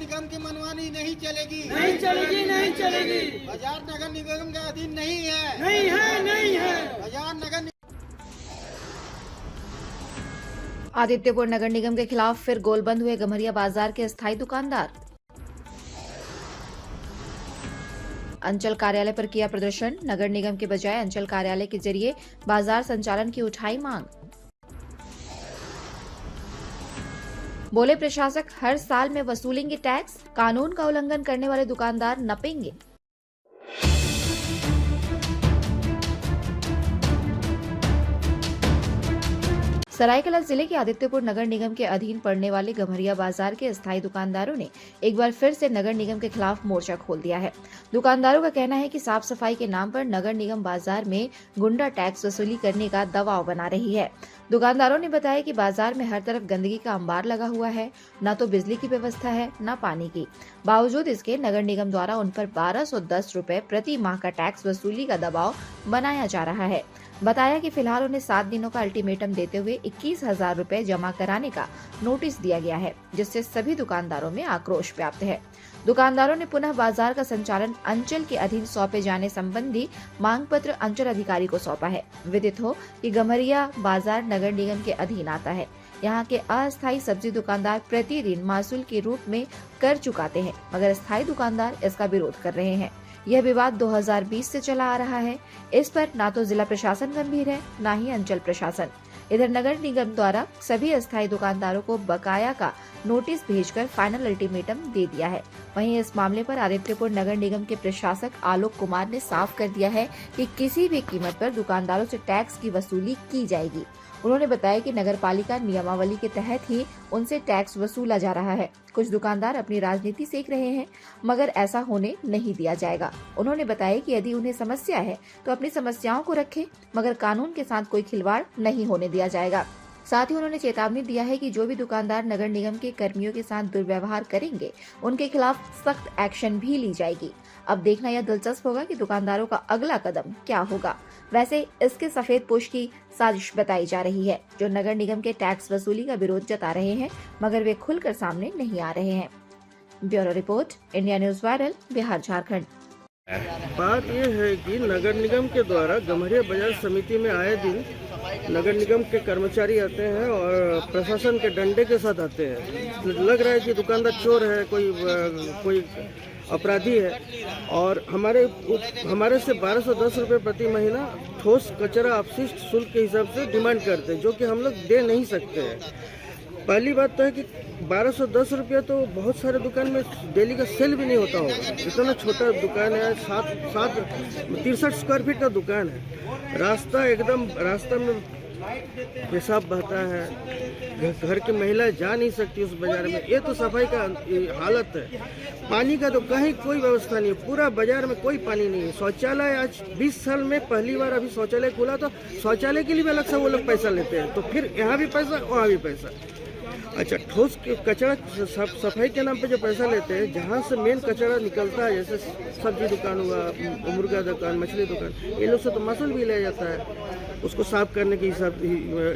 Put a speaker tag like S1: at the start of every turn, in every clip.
S1: निगम की मनमानी नहीं चलेगी,
S2: नहीं चलेगी, नहीं चलेगी।
S1: बाजार नगर निगम के अधीन नहीं है,
S2: नहीं है, नहीं है।
S1: बाजार नगर
S3: आदित्यपुर नगर निगम के खिलाफ फिर गोलबंद हुए गम्हरिया बाजार के अस्थायी दुकानदार। अंचल कार्यालय पर किया प्रदर्शन, नगर निगम के बजाय अंचल कार्यालय के जरिए बाजार संचालन की उठाई मांग। बोले प्रशासक हर साल में वसूलेंगे टैक्स, कानून का उल्लंघन करने वाले दुकानदार नपेंगे। सरायकेला जिले के आदित्यपुर नगर निगम के अधीन पड़ने वाले गम्हरिया बाजार के अस्थायी दुकानदारों ने एक बार फिर से नगर निगम के खिलाफ मोर्चा खोल दिया है। दुकानदारों का कहना है कि साफ सफाई के नाम पर नगर निगम बाजार में गुंडा टैक्स वसूली करने का दबाव बना रही है। दुकानदारों ने बताया कि बाजार में हर तरफ गंदगी का अंबार लगा हुआ है, न तो बिजली की व्यवस्था है न पानी की। बावजूद इसके नगर निगम द्वारा उन पर 1210 रुपए प्रति माह का टैक्स वसूली का दबाव बनाया जा रहा है। बताया कि फिलहाल उन्हें 7 दिनों का अल्टीमेटम देते हुए 21,000 रुपए जमा कराने का नोटिस दिया गया है, जिससे सभी दुकानदारों में आक्रोश व्याप्त है। दुकानदारों ने पुनः बाजार का संचालन अंचल के अधीन सौंपे जाने संबंधी मांग पत्र अंचल अधिकारी को सौंपा है। विदित हो कि गम्हरिया बाजार नगर निगम के अधीन आता है। यहाँ के अस्थायी सब्जी दुकानदार प्रतिदिन मासूल के रूप में कर चुकाते हैं, मगर स्थायी दुकानदार इसका विरोध कर रहे हैं। यह विवाद 2020 से चला आ रहा है। इस पर न तो जिला प्रशासन गंभीर है, न ही अंचल प्रशासन। इधर नगर निगम द्वारा सभी अस्थायी दुकानदारों को बकाया का नोटिस भेजकर फाइनल अल्टीमेटम दे दिया है। वहीं इस मामले पर आदित्यपुर नगर निगम के प्रशासक आलोक कुमार ने साफ कर दिया है कि किसी भी कीमत पर दुकानदारों से टैक्स की वसूली की जाएगी। उन्होंने बताया कि नगरपालिका नियमावली के तहत ही उनसे टैक्स वसूला जा रहा है। कुछ दुकानदार अपनी राजनीति सेक रहे हैं, मगर ऐसा होने नहीं दिया जाएगा। उन्होंने बताया कि यदि उन्हें समस्या है तो अपनी समस्याओं को रखें, मगर कानून के साथ कोई खिलवाड़ नहीं होने दिया जाएगा। साथ ही उन्होंने चेतावनी दिया है कि जो भी दुकानदार नगर निगम के कर्मियों के साथ दुर्व्यवहार करेंगे, उनके खिलाफ सख्त एक्शन भी ली जाएगी। अब देखना यह दिलचस्प होगा कि दुकानदारों का अगला कदम क्या होगा। वैसे इसके सफेद पोश की साजिश बताई जा रही है, जो नगर निगम के टैक्स वसूली का विरोध जता रहे हैं, मगर वे खुलकर सामने नहीं आ रहे हैं। Bureau report, India news viral, Bihar Jharkhand.
S4: बात यह है कि नगर निगम के द्वारा गम्हरिया बाजार समिति में आए दिन नगर निगम के कर्मचारी आते हैं और प्रशासन के डंडे के साथ आते हैं। लग रहा है कि दुकानदार चोर है, कोई अपराधी है, और हमारे से 1210 रुपये प्रति महीना ठोस कचरा अपशिष्ट शुल्क के हिसाब से डिमांड करते हैं, जो कि हम लोग दे नहीं सकते हैं। पहली बात तो है कि 1210 रुपया तो बहुत सारे दुकान में डेली का सेल भी नहीं होता होगा। इतना छोटा दुकान है, 63 स्क्वायर फीट का दुकान है। रास्ता में पेशाब बहता है, घर की महिलाएं जा नहीं सकती उस बाजार में। ये तो सफाई का हालत है। पानी का तो कहीं कोई व्यवस्था नहीं है, पूरा बाजार में कोई पानी नहीं है। शौचालय आज 20 साल में पहली बार अभी शौचालय खुला, तो शौचालय के लिए भी अलग से वो लोग पैसा लेते हैं, तो फिर यहाँ भी पैसा वहाँ भी पैसा। अच्छा, ठोस कचरा सफाई के नाम पे जो पैसा लेते हैं, जहाँ से मेन कचरा निकलता है, जैसे सब्जी दुकान हुआ, मुर्गा दुकान, मछली दुकान, ये लोग से तो मसूल भी लिया जाता है उसको साफ करने के हिसाब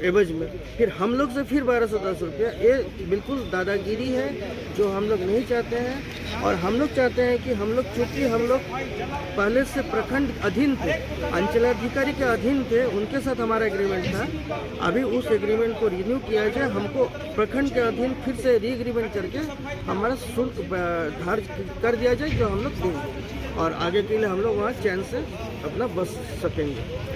S4: एवज में। फिर हम लोग से फिर 1210 रुपया। ये बिल्कुल दादागिरी है, जो हम लोग नहीं चाहते हैं। और हम लोग चाहते हैं कि चूँकि हम लोग पहले से प्रखंड अधीन थे, अंचलाधिकारी के अधीन थे, उनके साथ हमारा एग्रीमेंट था। अभी उस एग्रीमेंट को रिन्यू किया जाए, हमको प्रखंड के अधीन फिर से री एग्रीमेंट करके हमारा शुल्क धार कर दिया जाए, जो हम लोग देंगे, और आगे के लिए हम लोग वहाँ चैन से अपना बस सकेंगे।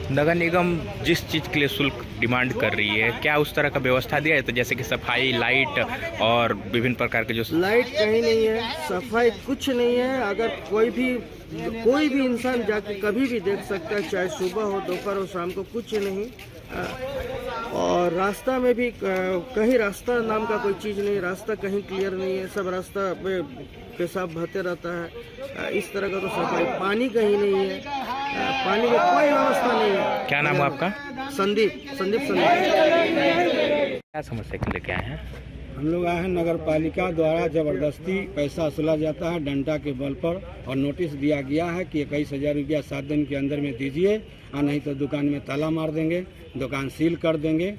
S5: नगर निगम जिस चीज़ के लिए शुल्क डिमांड कर रही है, क्या उस तरह का व्यवस्था दिया है? तो जैसे कि सफाई, लाइट और विभिन्न प्रकार के जो
S4: लाइट कहीं नहीं है, सफाई कुछ नहीं है। अगर कोई भी इंसान जाके कभी भी देख सकता है, चाहे सुबह हो, दोपहर हो, शाम को, कुछ नहीं। और रास्ता में भी कहीं रास्ता नाम का कोई चीज़ नहीं, रास्ता कहीं क्लियर नहीं है, सब रास्ता पे पेशाब बहते रहता है। इस तरह का तो सफाई, पानी कहीं नहीं है, पानी में कोई व्यवस्था नहीं है।
S5: क्या नाम है आपका?
S4: संदीप।
S5: क्या समस्या के लेके आए हैं?
S6: हम लोग आए हैं, नगर पालिका द्वारा जबरदस्ती पैसा वसूला जाता है डंडा के बल पर, और नोटिस दिया गया है कि 21,000 रुपया 7 दिन के अंदर में दीजिए, और नहीं तो दुकान में ताला मार देंगे, दुकान सील कर देंगे।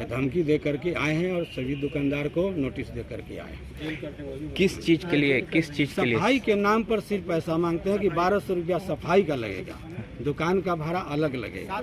S6: धमकी दे करके आए हैं और सभी दुकानदार को नोटिस दे करके आए हैं।
S5: किस चीज के लिए
S6: सफाई के नाम पर सिर्फ पैसा मांगते हैं कि 1200 रुपया सफाई का लगेगा, दुकान का भाड़ा अलग लगेगा।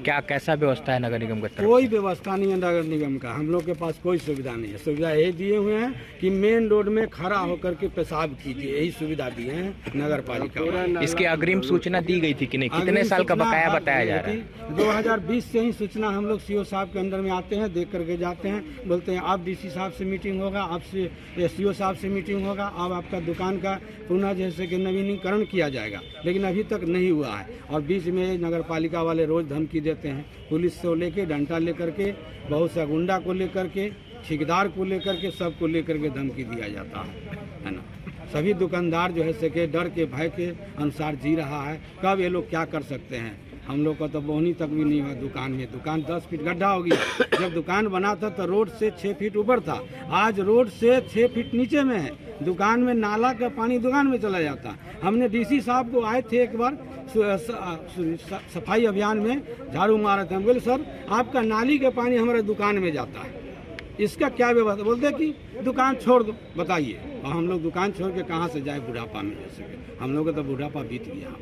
S5: क्या कैसा व्यवस्था है नगर निगम का तरफ
S6: कोई व्यवस्था नहीं है नगर निगम का, हम लोग के पास कोई सुविधा नहीं है। सुविधा यही दिए हुए हैं कि मेन रोड में खड़ा होकर के पेशाब कीजिए, यही सुविधा दिए हैं नगर पालिका।
S5: इसकी अग्रिम सूचना दी गई थी कि नहीं? कितने साल का बकाया बताया जा रहा है?
S6: 2020 से ही सूचना हम लोग सीओ साहब के अंदर में आते हैं, देख करके जाते हैं, बोलते हैं आप डीसी साहब से मीटिंग होगा, आपसे सीओ साहब से मीटिंग होगा, अब आपका दुकान का पुनः जैसे कि नवीनीकरण किया जाएगा, लेकिन अभी तक नहीं हुआ है। और बीच में नगर पालिका वाले रोज धमकी देते हैं, पुलिस से लेके डंडा लेकर के, बहुत सा गुंडा को लेकर के, ठेकेदार को लेकर के, सबको लेकर के धमकी दिया जाता है ना। सभी दुकानदार जो है सके डर के भय के अनुसार जी रहा है। कब ये लोग क्या कर सकते हैं? हम लोग का तो बोहनी तक भी नहीं हुआ दुकान में। दुकान 10 फीट गड्ढा हो गया। जब दुकान बना था तो रोड से 6 फीट ऊपर था, आज रोड से 6 फीट नीचे में है। दुकान में नाला का पानी दुकान में चला जाता। हमने डीसी साहब को आए थे एक बार सफाई अभियान में, झाड़ू मारे थे। हम बोले सर आपका नाली का पानी हमारे दुकान में जाता है, इसका क्या व्यवस्था? बोलते कि दुकान छोड़ दो। बताइए, और हम लोग दुकान छोड़ के कहाँ से जाए बुढ़ापा में? जैसे हम लोग का तो बुढ़ापा बीत गया।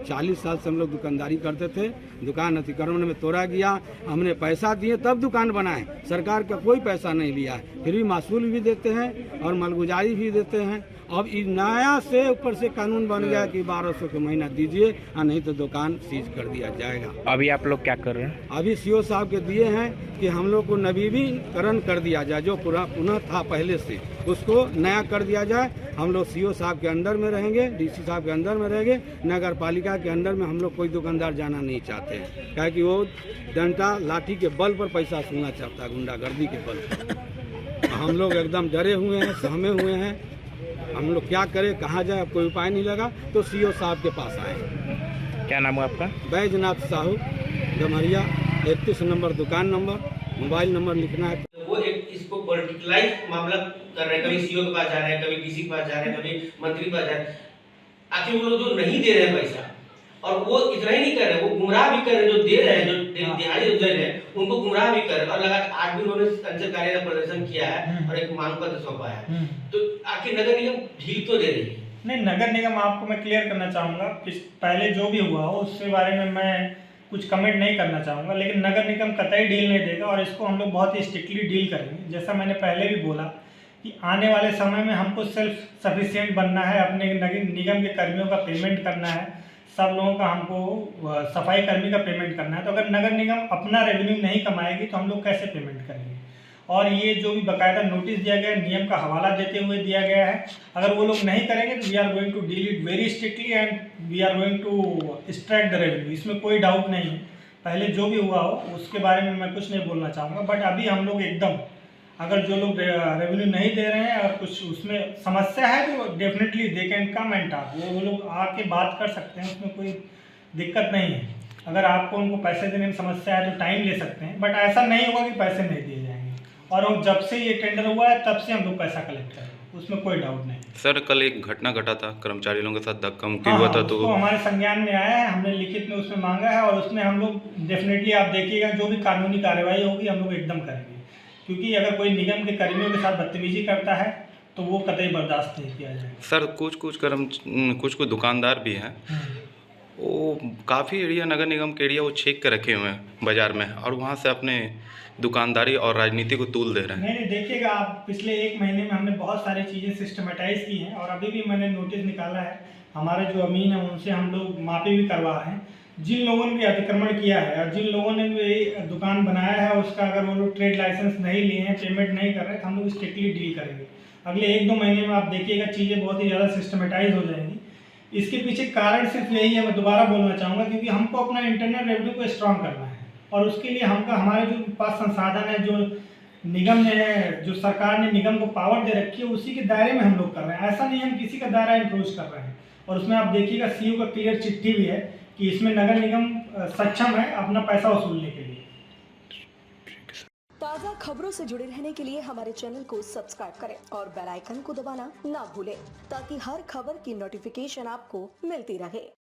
S6: 40 साल से हम लोग दुकानदारी करते थे, दुकान अतिक्रमण में तोड़ा गया, हमने पैसा दिए तब दुकान बनाए, सरकार का कोई पैसा नहीं लिया है, फिर भी मासूल भी देते हैं और मालगुजारी भी देते हैं। अब नया से ऊपर से कानून बन गया कि 1200 के महीना दीजिए और नहीं तो दुकान सीज कर दिया जाएगा।
S5: अभी आप लोग क्या कर रहे हैं?
S6: अभी सीओ साहब के दिए हैं कि हम लोग को नवीनीकरण कर दिया जाए, जो पुनः था पहले से उसको नया कर दिया जाए। हम लोग सीओ साहब के अंदर में रहेंगे, डीसी साहब के अंदर में रहेंगे, नगर पालिका के अंदर में हम लोग कोई दुकानदार जाना नहीं चाहते हैं, क्या कि वो डंडा लाठी के बल पर पैसा सुनना चाहता है, गुंडागर्दी के बल पर। हम लोग एकदम डरे हुए हैं, सहमे हुए हैं। हम लोग क्या करें, कहाँ जाए, कोई उपाय नहीं लगा तो सीओ साहब के पास आए।
S5: क्या नाम है आपका?
S6: बैजनाथ साहू, गम्हरिया, 31 नंबर दुकान नंबर, मोबाइल नंबर लिखना है।
S7: वो एक इसको पर्टिकुलराइज मामला कर रहे हैं, कभी सीओ के पास जा रहे हैं, कभी डीसी के पास जा रहे हैं, कभी मंत्री के पास जा रहे हैं। आखिर वो लोग जो नहीं दे रहे हैं पैसा, और वो इतना ही नहीं कर रहे, वो गुमराह भी कर रहे हैं। जो दे रहे हैं, जो दिहाड़ी जो दे रहे हैं, उनको गुमराह भी कर रहे हैं। और लगातार 8 दिन उन्होंने अंचल कार्यालय प्रदर्शन किया है और एक मांग पत्र सौंपा है। तो आखिर नगर निगम ढील तो दे रही है?
S8: नहीं, नगर निगम आपको मैं क्लियर करना चाहूँगा, पहले जो भी हुआ हो उसके बारे में मैं कुछ कमेंट नहीं करना चाहूँगा, लेकिन नगर निगम कतई डील नहीं देगा और इसको हम लोग बहुत ही स्ट्रिक्टली डील करेंगे। जैसा मैंने पहले भी बोला कि आने वाले समय में हमको सेल्फ सफिशिएंट बनना है, अपने निगम के कर्मियों का पेमेंट करना है, सब लोगों का हमको सफाई कर्मी का पेमेंट करना है। तो अगर नगर निगम अपना रेवेन्यू नहीं कमाएगी तो हम लोग कैसे पेमेंट करेंगे? और ये जो भी बाकायदा नोटिस दिया गया है, नियम का हवाला देते हुए दिया गया है। अगर वो लोग नहीं करेंगे तो we are going to deal it very strictly and we are going to extract the revenue. इसमें कोई डाउट नहीं है। पहले जो भी हुआ हो उसके बारे में मैं कुछ नहीं बोलना चाहूँगा, बट अभी हम लोग एकदम, अगर जो लोग रेवेन्यू नहीं दे रहे हैं और कुछ उसमें समस्या है तो definitely they can come and talk, वो लोग आके बात कर सकते हैं, उसमें कोई दिक्कत नहीं है। अगर आपको उनको पैसे देने में समस्या है तो टाइम ले सकते हैं, बट ऐसा नहीं होगा कि पैसे नहीं दिए जाएंगे। और जब से ये टेंडर हुआ है तब से हम लोग पैसा कलेक्ट कर रहे हैं, उसमें कोई डाउट नहीं।
S9: सर कल एक घटना घटा था, कर्मचारी लोगों के साथ धक्का मुक्की हुआ था, तो
S8: हमारे संज्ञान में आया है, हमने लिखित में उसमें मांगा है और उसमें हम लोग डेफिनेटली आप देखिएगा जो भी कानूनी कार्रवाई होगी हम लोग एकदम करेंगे। क्योंकि अगर कोई निगम के कर्मियों के साथ बदतमीजी करता है तो वो कतई बर्दाश्त नहीं किया जाएगा।
S9: सर कुछ दुकानदार भी हैं, वो काफ़ी एरिया नगर निगम के एरिया वो छेक के रखे हुए हैं बाजार में, और वहाँ से अपने दुकानदारी और राजनीति को तूल दे रहे हैं।
S8: नहीं देखिएगा आप, पिछले 1 महीने में हमने बहुत सारी चीज़ें सिस्टमेटाइज की हैं और अभी भी मैंने नोटिस निकाला है, हमारे जो अमीन हैं उनसे हम लोग मापी भी करवा रहे हैं। जिन लोगों ने भी अतिक्रमण किया है और जिन लोगों ने भी दुकान बनाया है उसका अगर वो लोग ट्रेड लाइसेंस नहीं लिए हैं, पेमेंट नहीं कर रहे तो हम लोग स्ट्रिक्टली डील करेंगे। अगले 1-2 महीने में आप देखिएगा चीज़ें बहुत ही ज़्यादा सिस्टमेटाइज हो जाएंगी। इसके पीछे कारण सिर्फ यही है, मैं दोबारा बोलना चाहूँगा, क्योंकि हमको अपना इंटरनल रेवेन्यू को स्ट्रॉन्ग करना है और उसके लिए हमारे जो पास संसाधन है, जो निगम ने, जो सरकार ने निगम को पावर दे रखी है, उसी के दायरे में हम लोग कर रहे हैं। ऐसा नहीं हम किसी का दायरा इंक्रोच कर रहे हैं। और उसमें आप देखिएगा सीओ का क्लियर चिट्ठी भी है कि इसमें नगर निगम सक्षम है अपना पैसा वसूलने के लिए।
S10: ताज़ा खबरों से जुड़े रहने के लिए हमारे चैनल को सब्सक्राइब करें और बेल आइकन को दबाना ना भूलें ताकि हर खबर की नोटिफिकेशन आपको मिलती रहे।